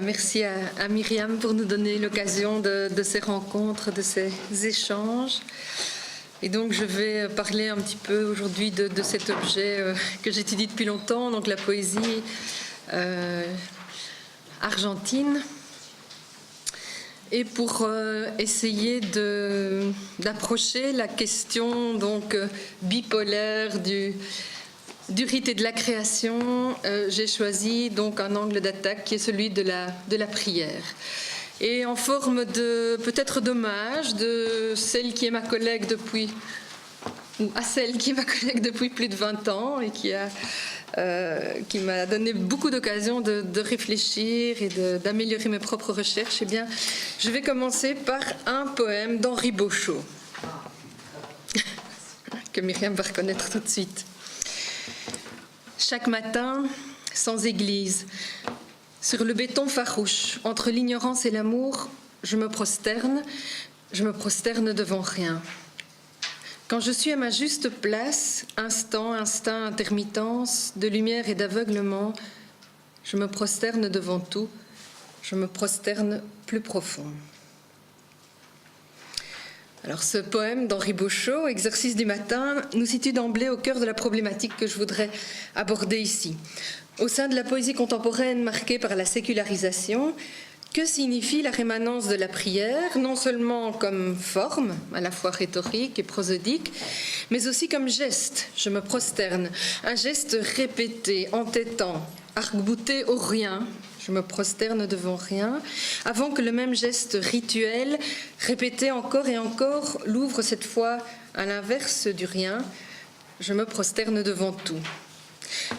merci à Myriam pour nous donner l'occasion de ces rencontres, de ces échanges. Et donc je vais parler un petit peu aujourd'hui de cet objet que j'étudie depuis longtemps, donc la poésie argentine. Et pour essayer d'approcher la question donc bipolaire du rite et de la création, j'ai choisi donc un angle d'attaque qui est celui de la prière. Et en forme de peut-être d'hommage de celle qui est ma collègue depuis, ou à celle qui est ma collègue depuis plus de 20 ans et qui m'a donné beaucoup d'occasions de réfléchir et d'améliorer mes propres recherches, eh bien, je vais commencer par un poème d'Henri Beauchot, que Myriam va reconnaître tout de suite. Chaque matin, sans église, sur le béton farouche, entre l'ignorance et l'amour, je me prosterne devant rien. Quand je suis à ma juste place, instant, intermittence, de lumière et d'aveuglement, je me prosterne devant tout, je me prosterne plus profond. Alors ce poème d'Henri Beauchot, Exercice du matin, nous situe d'emblée au cœur de la problématique que je voudrais aborder ici. Au sein de la poésie contemporaine marquée par la sécularisation, que signifie la rémanence de la prière, non seulement comme forme, à la fois rhétorique et prosodique, mais aussi comme geste, je me prosterne, un geste répété, entêtant, arc-bouté au rien, je me prosterne devant rien, avant que le même geste rituel, répété encore et encore, l'ouvre cette fois à l'inverse du rien, je me prosterne devant tout.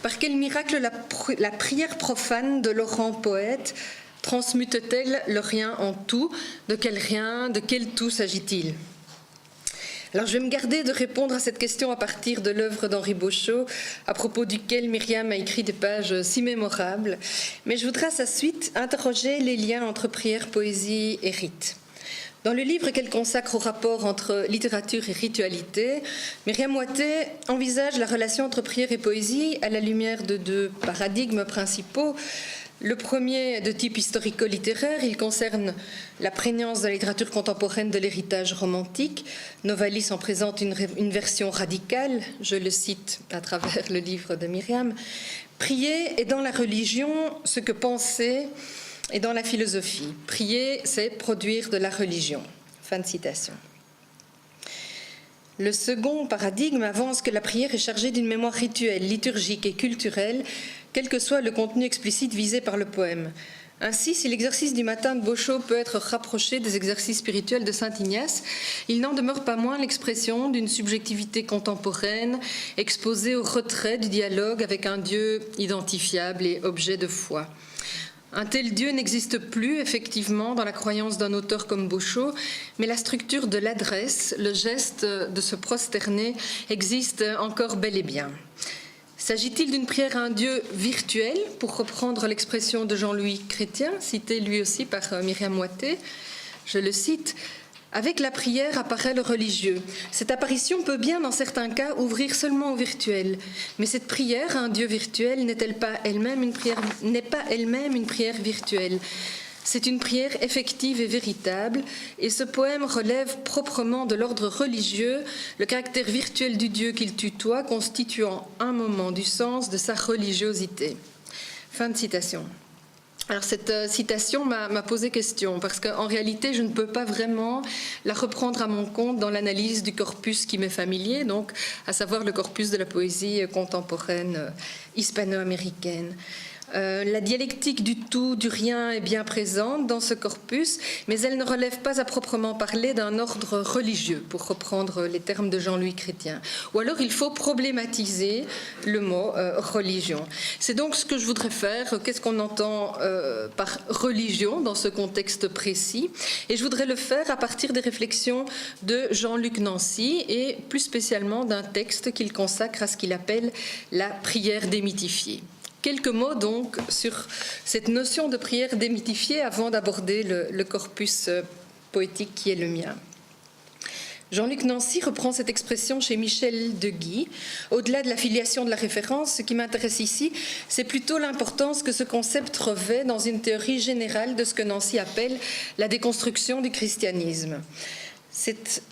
Par quel miracle la prière profane de Laurent Poète transmute-t-elle le rien en tout? De quel rien, de quel tout s'agit-il? Alors je vais me garder de répondre à cette question à partir de l'œuvre d'Henri Beauchot, à propos duquel Myriam a écrit des pages si mémorables, mais je voudrais à sa suite interroger les liens entre prière, poésie et rite. Dans le livre qu'elle consacre au rapport entre littérature et ritualité, Myriam Ouatté envisage la relation entre prière et poésie à la lumière de deux paradigmes principaux. Le premier, de type historico-littéraire, il concerne la prégnance de la littérature contemporaine de l'héritage romantique. Novalis en présente une version radicale, je le cite à travers le livre de Myriam. Prier est dans la religion ce que penser est dans la philosophie. Prier, c'est produire de la religion. Fin de citation. Le second paradigme avance que la prière est chargée d'une mémoire rituelle, liturgique et culturelle, quel que soit le contenu explicite visé par le poème. Ainsi, si l'exercice du matin de Beauchot peut être rapproché des exercices spirituels de saint Ignace, il n'en demeure pas moins l'expression d'une subjectivité contemporaine exposée au retrait du dialogue avec un Dieu identifiable et objet de foi. Un tel Dieu n'existe plus, effectivement, dans la croyance d'un auteur comme Beauchot, mais la structure de l'adresse, le geste de se prosterner, existe encore bel et bien. S'agit-il d'une prière à un Dieu virtuel, pour reprendre l'expression de Jean-Louis Chrétien, cité lui aussi par Myriam Ouatté? Je le cite. Avec la prière apparaît le religieux. Cette apparition peut bien, dans certains cas, ouvrir seulement au virtuel. Mais cette prière à un Dieu virtuel n'est pas elle-même une prière virtuelle. C'est une prière effective et véritable, et ce poème relève proprement de l'ordre religieux le caractère virtuel du Dieu qu'il tutoie, constituant un moment du sens de sa religiosité. Fin de citation. Alors cette citation m'a posé question, parce qu'en réalité, je ne peux pas vraiment la reprendre à mon compte dans l'analyse du corpus qui m'est familier, donc à savoir le corpus de la poésie contemporaine hispano-américaine. La dialectique du tout, du rien est bien présente dans ce corpus, mais elle ne relève pas à proprement parler d'un ordre religieux, pour reprendre les termes de Jean-Louis Chrétien. Ou alors il faut problématiser le mot religion. C'est donc ce que je voudrais faire. Qu'est-ce qu'on entend par religion dans ce contexte précis? Et je voudrais le faire à partir des réflexions de Jean-Luc Nancy et plus spécialement d'un texte qu'il consacre à ce qu'il appelle la prière démythifiée. Quelques mots donc sur cette notion de prière démythifiée avant d'aborder le corpus poétique qui est le mien. Jean-Luc Nancy reprend cette expression chez Michel de Guy. Au-delà de la filiation de la référence, ce qui m'intéresse ici, c'est plutôt l'importance que ce concept revêt dans une théorie générale de ce que Nancy appelle la déconstruction du christianisme. Cette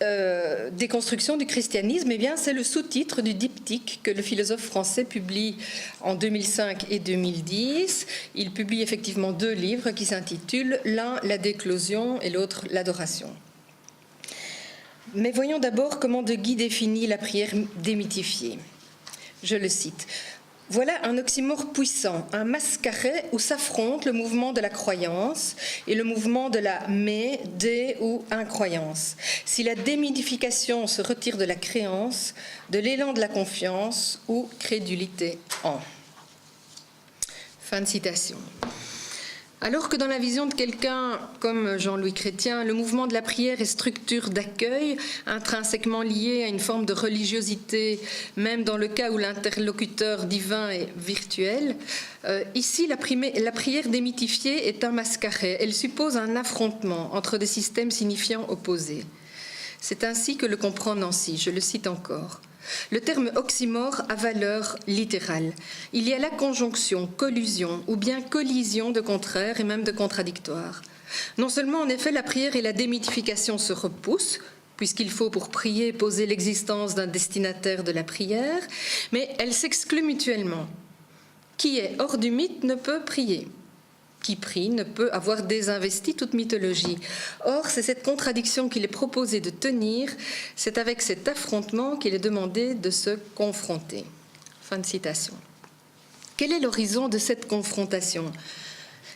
déconstruction du christianisme, eh bien, c'est le sous-titre du diptyque que le philosophe français publie en 2005 et 2010. Il publie effectivement 2 livres qui s'intitulent l'un « La déclosion » et l'autre « L'adoration ». Mais voyons d'abord comment De Guy définit la prière démythifiée. Je le cite. « Voilà un oxymore puissant, un mascaret où s'affrontent le mouvement de la croyance et le mouvement de la dé ou incroyance. Si la démythification se retire de la créance, de l'élan de la confiance ou crédulité en. » Fin de citation. Alors que dans la vision de quelqu'un comme Jean-Louis Chrétien, le mouvement de la prière est structure d'accueil, intrinsèquement lié à une forme de religiosité, même dans le cas où l'interlocuteur divin est virtuel, ici la prière démythifiée est un mascaret. Elle suppose un affrontement entre des systèmes signifiants opposés. C'est ainsi que le comprend Nancy, je le cite encore. Le terme oxymore a valeur littérale. Il y a la conjonction, collusion ou bien collision de contraires et même de contradictoires. Non seulement en effet la prière et la démythification se repoussent, puisqu'il faut pour prier poser l'existence d'un destinataire de la prière, mais elles s'excluent mutuellement. Qui est hors du mythe ne peut prier. Qui prie ne peut avoir désinvesti toute mythologie. Or, c'est cette contradiction qu'il est proposé de tenir, c'est avec cet affrontement qu'il est demandé de se confronter. Fin de citation. Quel est l'horizon de cette confrontation?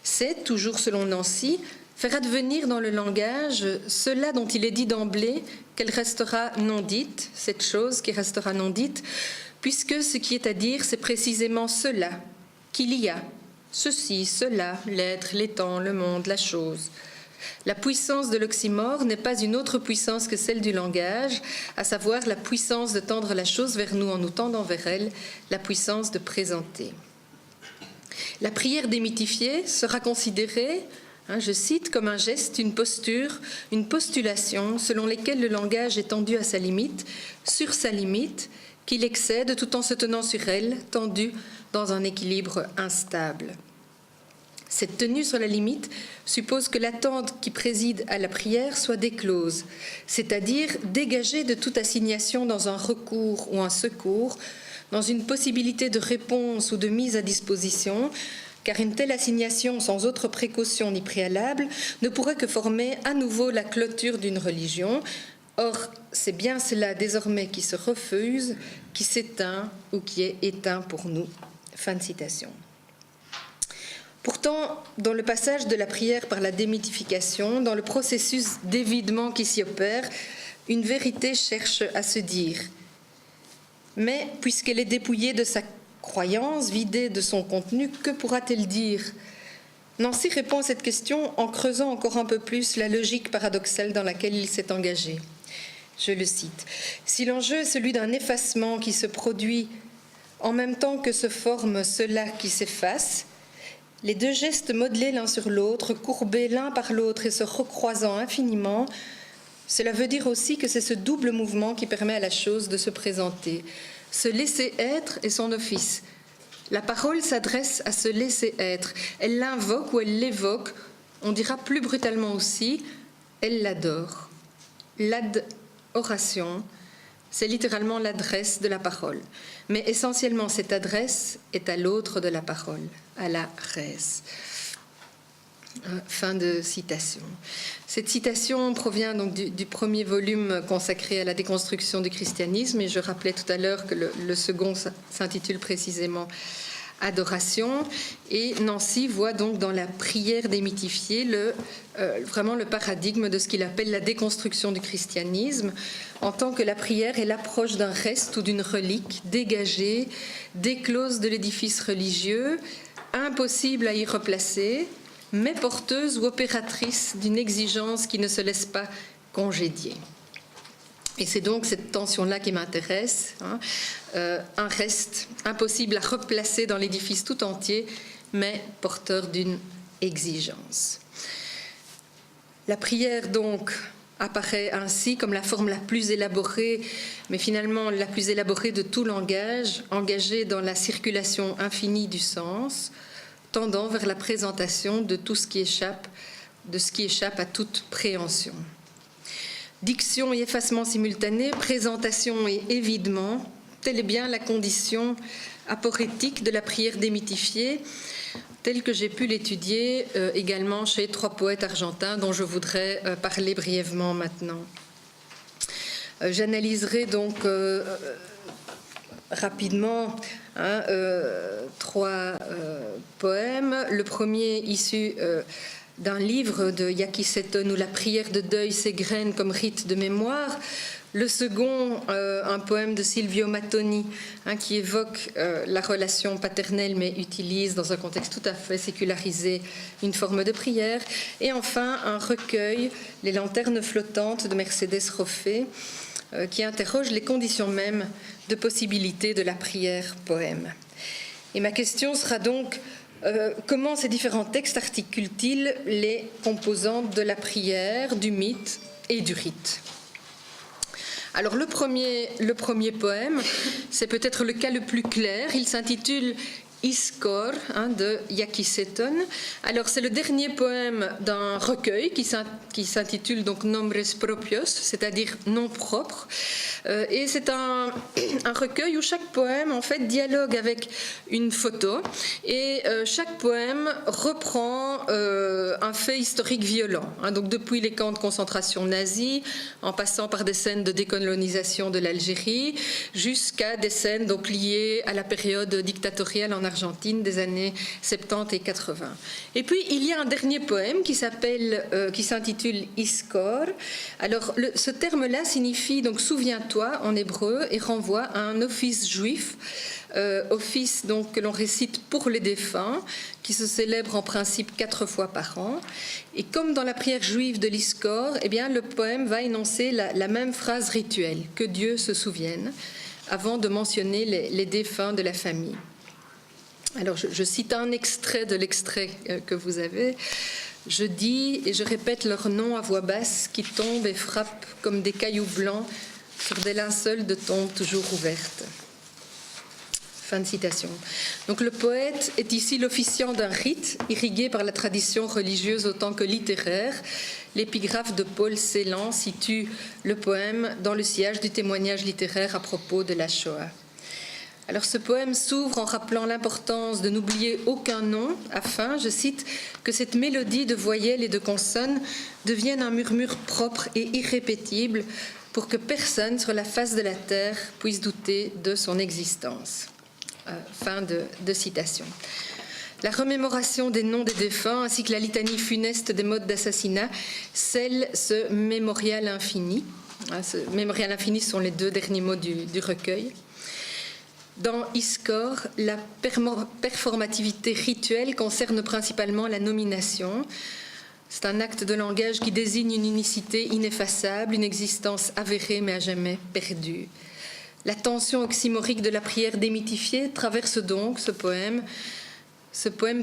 C'est, toujours selon Nancy, faire advenir dans le langage cela dont il est dit d'emblée qu'elle restera non dite, cette chose qui restera non dite, puisque ce qui est à dire, c'est précisément cela qu'il y a. Ceci, cela, l'être, l'étant, le monde, la chose. La puissance de l'oxymore n'est pas une autre puissance que celle du langage, à savoir la puissance de tendre la chose vers nous en nous tendant vers elle, la puissance de présenter. La prière démythifiée sera considérée, je cite, comme un geste, une posture, une postulation selon lesquelles le langage est tendu à sa limite, sur sa limite, qu'il excède tout en se tenant sur elle, tendu dans un équilibre instable. Cette tenue sur la limite suppose que l'attente qui préside à la prière soit déclose, c'est-à-dire dégagée de toute assignation dans un recours ou un secours, dans une possibilité de réponse ou de mise à disposition, car une telle assignation sans autre précaution ni préalable ne pourrait que former à nouveau la clôture d'une religion. Or, c'est bien cela désormais qui se refuse, qui s'éteint ou qui est éteint pour nous. Fin de citation. Pourtant, dans le passage de la prière par la démythification, dans le processus d'évidement qui s'y opère, une vérité cherche à se dire. Mais puisqu'elle est dépouillée de sa croyance, vidée de son contenu, que pourra-t-elle dire? Nancy répond à cette question en creusant encore un peu plus la logique paradoxale dans laquelle il s'est engagé. Je le cite. « Si l'enjeu est celui d'un effacement qui se produit en même temps que se forme cela qui s'efface, les deux gestes modelés l'un sur l'autre, courbés l'un par l'autre et se recroisant infiniment, cela veut dire aussi que c'est ce double mouvement qui permet à la chose de se présenter. Se laisser être est son office. La parole s'adresse à se laisser être. Elle l'invoque ou elle l'évoque. On dira plus brutalement aussi, elle l'adore. L'adoration, c'est littéralement l'adresse de la parole. Mais essentiellement, cette adresse est à l'autre de la parole, à la res. Fin de citation. Cette citation provient donc du premier volume consacré à la déconstruction du christianisme, et je rappelais tout à l'heure que le second s'intitule précisément Adoration, et Nancy voit donc dans la prière démythifiée vraiment le paradigme de ce qu'il appelle la déconstruction du christianisme, en tant que la prière est l'approche d'un reste ou d'une relique dégagée, déclose de l'édifice religieux, impossible à y replacer, mais porteuse ou opératrice d'une exigence qui ne se laisse pas congédier. Et c'est donc cette tension-là qui m'intéresse, un reste impossible à replacer dans l'édifice tout entier, mais porteur d'une exigence. La prière, donc, apparaît ainsi comme la forme la plus élaborée, mais finalement la plus élaborée de tout langage, engagée dans la circulation infinie du sens, tendant vers la présentation de tout ce qui échappe, à toute préhension. Diction et effacement simultanés, présentation et évidement, telle est bien la condition aporétique de la prière démythifiée, telle que j'ai pu l'étudier également chez 3 poètes argentins dont je voudrais parler brièvement maintenant. J'analyserai donc rapidement 3 poèmes. Le premier issu d'un livre de Yaki Seton où la prière de deuil s'égrène comme rite de mémoire. Le second, un poème de Silvio Mattoni, qui évoque la relation paternelle mais utilise dans un contexte tout à fait sécularisé une forme de prière. Et enfin, un recueil, Les lanternes flottantes de Mercedes Roffé, qui interroge les conditions mêmes de possibilité de la prière poème. Et ma question sera donc comment ces différents textes articulent-ils les composantes de la prière, du mythe et du rite? Alors le premier poème, c'est peut-être le cas le plus clair. Il s'intitule Iskor de Yaki Seton. Alors c'est le dernier poème d'un recueil qui s'intitule donc Nombres Propios, c'est-à-dire nom propre. Et c'est un recueil où chaque poème en fait dialogue avec une photo et chaque poème reprend un fait historique violent. Donc depuis les camps de concentration nazis, en passant par des scènes de décolonisation de l'Algérie, jusqu'à des scènes donc liées à la période dictatoriale en Argentine des années 70 et 80. Et puis il y a un dernier poème qui s'intitule Iskor. Alors ce terme-là signifie donc souviens-toi en hébreu et renvoie à un office juif, office donc que l'on récite pour les défunts, qui se célèbre en principe 4 fois par an. Et comme dans la prière juive de l'Iskor, eh bien le poème va énoncer la même phrase rituelle, que Dieu se souvienne, avant de mentionner les défunts de la famille. Alors je cite un extrait de l'extrait que vous avez. Je dis et je répète leurs noms à voix basse qui tombent et frappent comme des cailloux blancs sur des linceuls de tombe toujours ouvertes. Fin de citation. Donc le poète est ici l'officiant d'un rite irrigué par la tradition religieuse autant que littéraire. L'épigraphe de Paul Celan situe le poème dans le sillage du témoignage littéraire à propos de la Shoah. Alors ce poème s'ouvre en rappelant l'importance de n'oublier aucun nom afin, je cite, que cette mélodie de voyelles et de consonnes devienne un murmure propre et irrépétible pour que personne sur la face de la terre puisse douter de son existence. Fin de citation. La remémoration des noms des défunts ainsi que la litanie funeste des modes d'assassinat scellent ce mémorial infini. Ce mémorial infini sont les 2 derniers mots du recueil. Dans Iskor, la performativité rituelle concerne principalement la nomination. C'est un acte de langage qui désigne une unicité ineffaçable, une existence avérée mais à jamais perdue. La tension oxymorique de la prière démythifiée traverse donc ce poème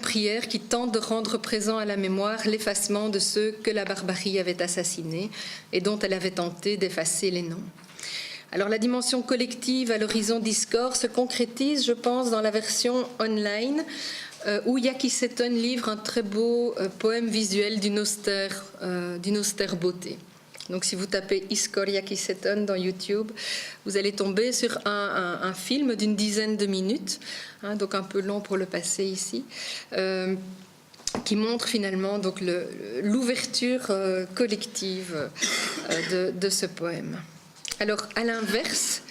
prière qui tente de rendre présent à la mémoire l'effacement de ceux que la barbarie avait assassinés et dont elle avait tenté d'effacer les noms. Alors la dimension collective à l'horizon d'Iskor se concrétise, je pense, dans la version online où Yaki Seton livre un très beau poème visuel d'une austère beauté. Donc si vous tapez Iskor Yaki Seton dans YouTube, vous allez tomber sur un film d'une dizaine de minutes, donc un peu long pour le passer ici, qui montre finalement donc l'ouverture collective de ce poème. Alors, à l'inverse,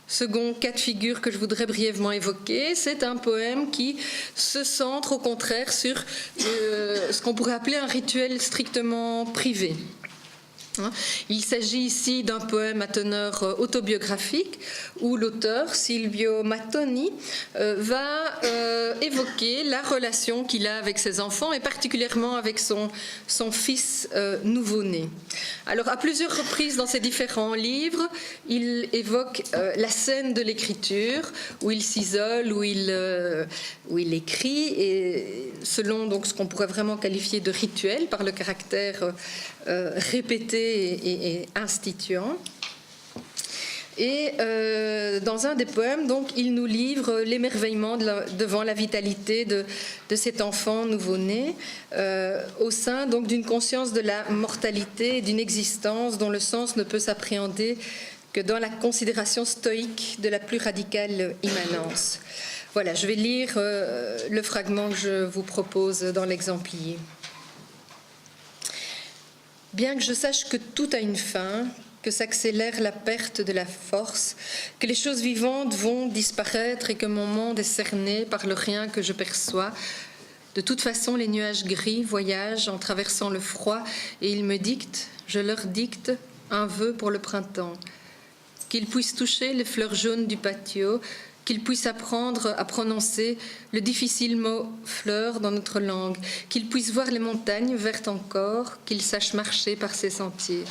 second cas de figure que je voudrais brièvement évoquer, c'est un poème qui se centre au contraire sur ce qu'on pourrait appeler un rituel strictement privé. Il s'agit ici d'un poème à teneur autobiographique où l'auteur, Silvio Mattoni, va évoquer la relation qu'il a avec ses enfants et particulièrement avec son fils nouveau-né. Alors, à plusieurs reprises dans ses différents livres, il évoque la scène de l'écriture, où il s'isole, où il écrit, et selon donc, ce qu'on pourrait vraiment qualifier de rituel, par le caractère répété et instituant. Et dans un des poèmes, donc, il nous livre l'émerveillement devant la vitalité de cet enfant nouveau-né, au sein donc d'une conscience de la mortalité et d'une existence dont le sens ne peut s'appréhender que dans la considération stoïque de la plus radicale immanence. Voilà, je vais lire le fragment que je vous propose dans l'exemplier. Bien que je sache que tout a une fin, que s'accélère la perte de la force, que les choses vivantes vont disparaître et que mon monde est cerné par le rien que je perçois. De toute façon, les nuages gris voyagent en traversant le froid et ils me dictent, je leur dicte, un vœu pour le printemps. Qu'ils puissent toucher les fleurs jaunes du patio, qu'ils puissent apprendre à prononcer le difficile mot « fleur » dans notre langue, qu'ils puissent voir les montagnes vertes encore, qu'ils sachent marcher par ces sentiers.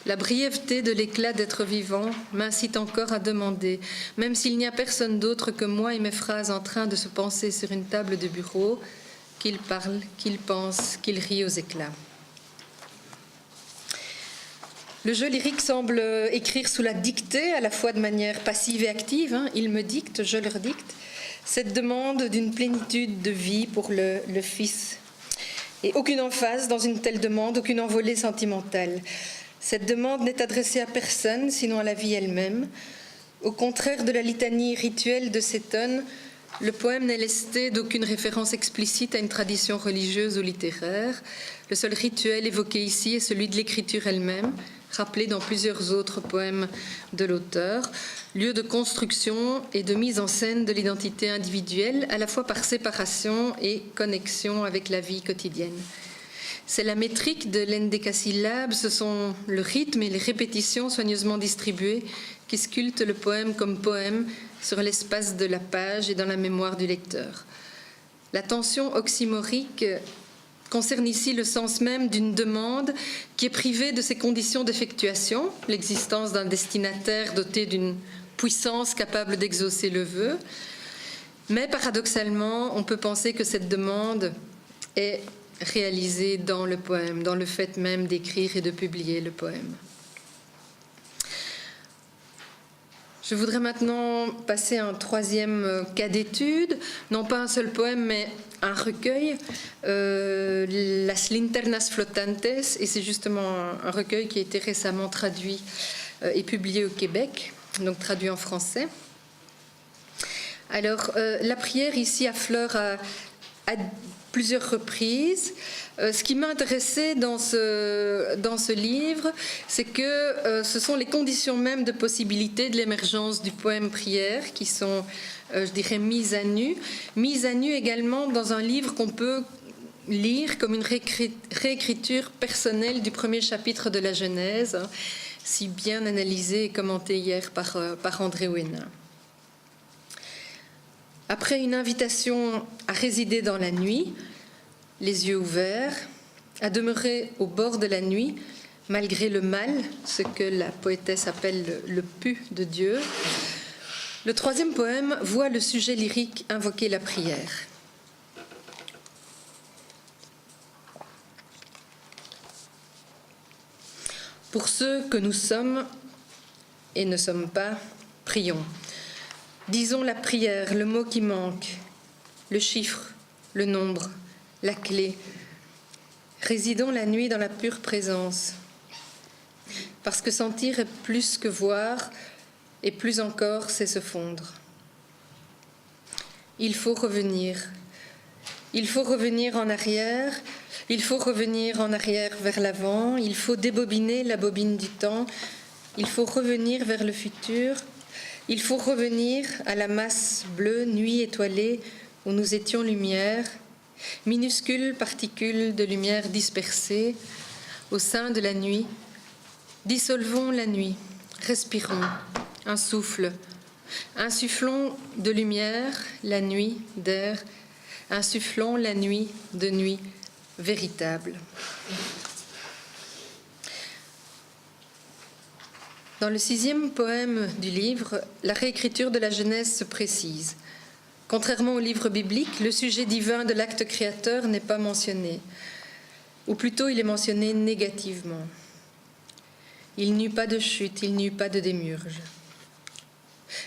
La brièveté de l'éclat d'être vivant m'incite encore à demander, même s'il n'y a personne d'autre que moi et mes phrases en train de se penser sur une table de bureau, qu'il parle, qu'il pense, qu'il rit aux éclats. Le jeu lyrique semble écrire sous la dictée, à la fois de manière passive et active. Il me dicte, je leur dicte, cette demande d'une plénitude de vie pour le Fils. Et aucune emphase dans une telle demande, aucune envolée sentimentale. Cette demande n'est adressée à personne, sinon à la vie elle-même. Au contraire de la litanie rituelle de Séton, le poème n'est lesté d'aucune référence explicite à une tradition religieuse ou littéraire. Le seul rituel évoqué ici est celui de l'écriture elle-même, rappelé dans plusieurs autres poèmes de l'auteur, lieu de construction et de mise en scène de l'identité individuelle, à la fois par séparation et connexion avec la vie quotidienne. C'est la métrique de l'endécasyllabe, ce sont le rythme et les répétitions soigneusement distribuées qui sculptent le poème comme poème sur l'espace de la page et dans la mémoire du lecteur. La tension oxymorique concerne ici le sens même d'une demande qui est privée de ses conditions d'effectuation, l'existence d'un destinataire doté d'une puissance capable d'exaucer le vœu. Mais paradoxalement, on peut penser que cette demande est réalisée dans le poème, dans le fait même d'écrire et de publier le poème. Je voudrais maintenant passer à un troisième cas d'étude, non pas un seul poème, mais un recueil, Las Linternas Flotantes, et c'est justement un recueil qui a été récemment traduit et publié au Québec, donc traduit en français. Alors, la prière ici affleure à plusieurs reprises. Ce qui m'a intéressé dans ce livre, c'est que ce sont les conditions même de possibilité de l'émergence du poème prière qui sont, je dirais, mises à nu également dans un livre qu'on peut lire comme une réécriture personnelle du premier chapitre de la Genèse, si bien analysé et commenté hier par André Ouénin. Après une invitation à résider dans la nuit, les yeux ouverts, à demeurer au bord de la nuit, malgré le mal, ce que la poétesse appelle le pu de Dieu, le troisième poème voit le sujet lyrique invoquer la prière. Pour ceux que nous sommes et ne sommes pas, prions. Disons la prière, le mot qui manque, le chiffre, le nombre, la clé. Résidons la nuit dans la pure présence. Parce que sentir est plus que voir, et plus encore, c'est se fondre. Il faut revenir. Il faut revenir en arrière. Il faut revenir en arrière vers l'avant. Il faut débobiner la bobine du temps. Il faut revenir vers le futur. Il faut revenir à la masse bleue, nuit étoilée, où nous étions lumière, minuscules particules de lumière dispersées, au sein de la nuit. Dissolvons la nuit, respirons, un souffle, insufflons de lumière, la nuit d'air, insufflons la nuit de nuit véritable. Dans le 6e poème du livre, la réécriture de la Genèse se précise. Contrairement au livre biblique, le sujet divin de l'acte créateur n'est pas mentionné, ou plutôt il est mentionné négativement. Il n'y eut pas de chute, il n'y eut pas de démiurge.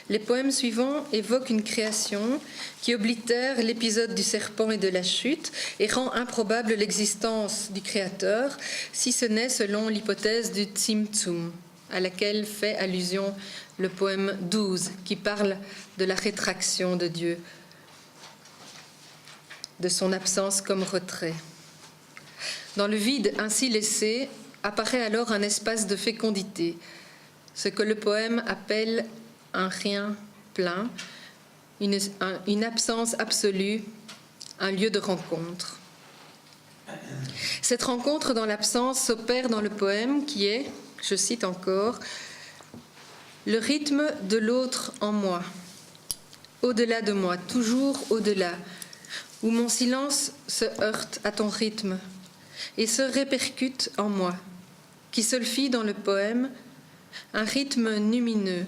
Les poèmes suivants évoquent une création qui oblitère l'épisode du serpent et de la chute et rend improbable l'existence du créateur, si ce n'est selon l'hypothèse du Tzimtzum, à laquelle fait allusion le poème 12, qui parle de la rétraction de Dieu, de son absence comme retrait. Dans le vide ainsi laissé, apparaît alors un espace de fécondité, ce que le poème appelle un rien plein, une absence absolue, un lieu de rencontre. Cette rencontre dans l'absence s'opère dans le poème qui est, je cite encore, « le rythme de l'autre en moi, au-delà de moi, toujours au-delà, où mon silence se heurte à ton rythme et se répercute en moi, qui solfie dans le poème un rythme lumineux,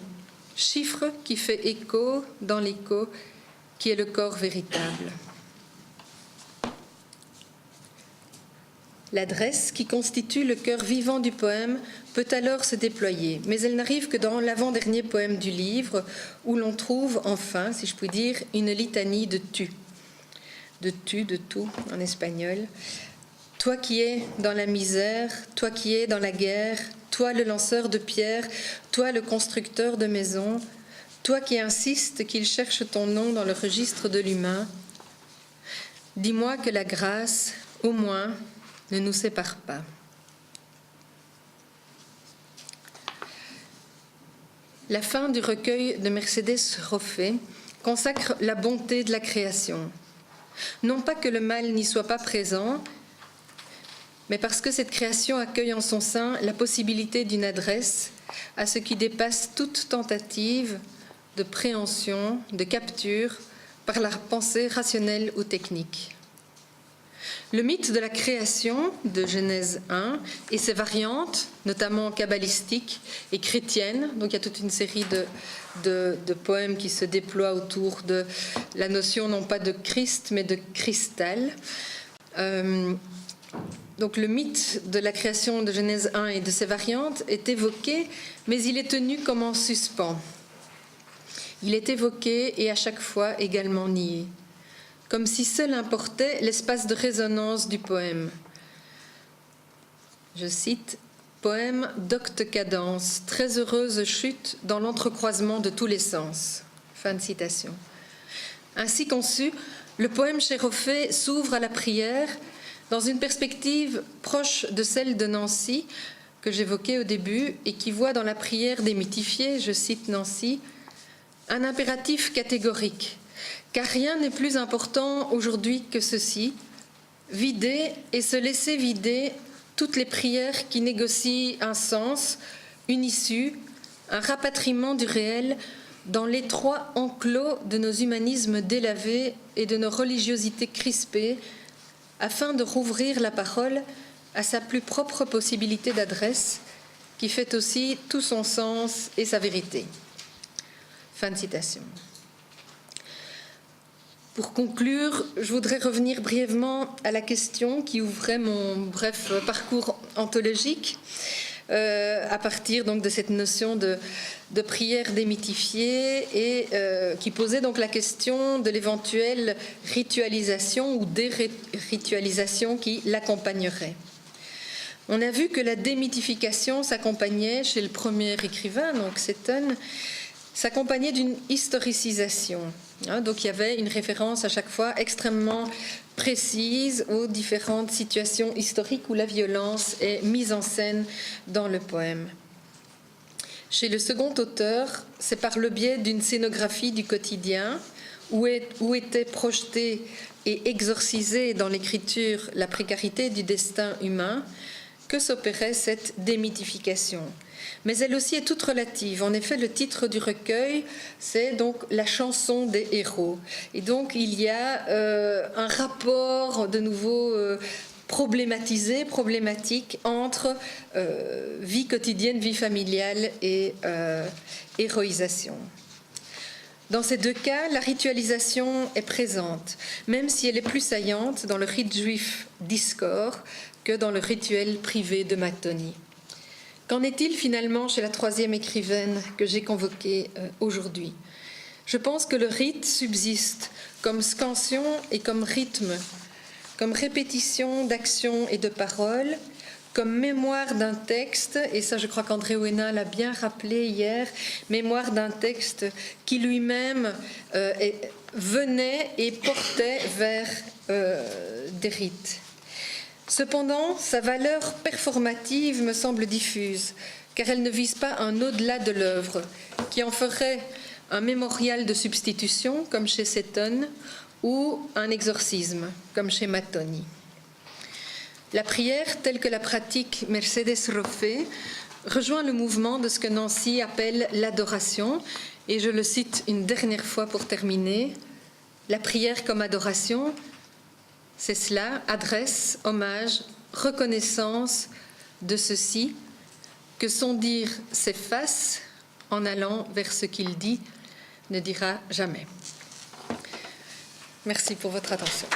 chiffre qui fait écho dans l'écho qui est le corps véritable. » L'adresse, qui constitue le cœur vivant du poème, peut alors se déployer, mais elle n'arrive que dans l'avant-dernier poème du livre, où l'on trouve enfin, si je puis dire, une litanie de tu, de tout en espagnol. Toi qui es dans la misère, toi qui es dans la guerre, toi le lanceur de pierres, toi le constructeur de maisons, toi qui insistes qu'il cherche ton nom dans le registre de l'humain, dis-moi que la grâce, au moins, ne nous sépare pas. La fin du recueil de Mercedes Roffé consacre la bonté de la création. Non pas que le mal n'y soit pas présent, mais parce que cette création accueille en son sein la possibilité d'une adresse à ce qui dépasse toute tentative de préhension, de capture par la pensée rationnelle ou technique. Le mythe de la création de Genèse 1 et ses variantes, notamment kabbalistiques et chrétiennes, donc il y a toute une série de poèmes qui se déploient autour de la notion non pas de Christ mais de cristal. Donc le mythe de la création de Genèse 1 et de ses variantes est évoqué, mais il est tenu comme en suspens. Il est évoqué et à chaque fois également nié, comme si seul importait l'espace de résonance du poème. Je cite, « Poème docte cadence, très heureuse chute dans l'entrecroisement de tous les sens. » Fin de citation. Ainsi conçu, le poème chez Roffé s'ouvre à la prière dans une perspective proche de celle de Nancy, que j'évoquais au début, et qui voit dans la prière démythifiée, je cite Nancy, un impératif catégorique, car rien n'est plus important aujourd'hui que ceci, vider et se laisser vider toutes les prières qui négocient un sens, une issue, un rapatriement du réel dans l'étroit enclos de nos humanismes délavés et de nos religiosités crispées, afin de rouvrir la parole à sa plus propre possibilité d'adresse, qui fait aussi tout son sens et sa vérité. Fin de citation. Pour conclure, je voudrais revenir brièvement à la question qui ouvrait mon bref parcours anthologique, à partir donc de cette notion de prière démythifiée et qui posait donc la question de l'éventuelle ritualisation ou déritualisation qui l'accompagnerait. On a vu que la démythification s'accompagnait chez le premier écrivain, donc Seton, s'accompagnait d'une historicisation. Donc il y avait une référence à chaque fois extrêmement précise aux différentes situations historiques où la violence est mise en scène dans le poème. Chez le second auteur, c'est par le biais d'une scénographie du quotidien où était projetée et exorcisée dans l'écriture la précarité du destin humain que s'opérait cette démythification. Mais elle aussi est toute relative. En effet, le titre du recueil, c'est donc la chanson des héros. Et donc, il y a un rapport de nouveau problématique entre vie quotidienne, vie familiale et héroïsation. Dans ces deux cas, la ritualisation est présente, même si elle est plus saillante dans le rite juif d'Iskor que dans le rituel privé de Matoni. Qu'en est-il finalement chez la troisième écrivaine que j'ai convoquée aujourd'hui? Je pense que le rite subsiste comme scansion et comme rythme, comme répétition d'actions et de paroles, comme mémoire d'un texte, et ça je crois qu'André Ouénin l'a bien rappelé hier, mémoire d'un texte qui lui-même venait et portait vers des rites. Cependant, sa valeur performative me semble diffuse, car elle ne vise pas un au-delà de l'œuvre, qui en ferait un mémorial de substitution, comme chez Seton, ou un exorcisme, comme chez Matoni. La prière, telle que la pratique Mercedes Roffé, rejoint le mouvement de ce que Nancy appelle l'adoration, et je le cite une dernière fois pour terminer. La prière comme adoration, c'est cela, adresse, hommage, reconnaissance de ceci, que son dire s'efface en allant vers ce qu'il dit, ne dira jamais. Merci pour votre attention.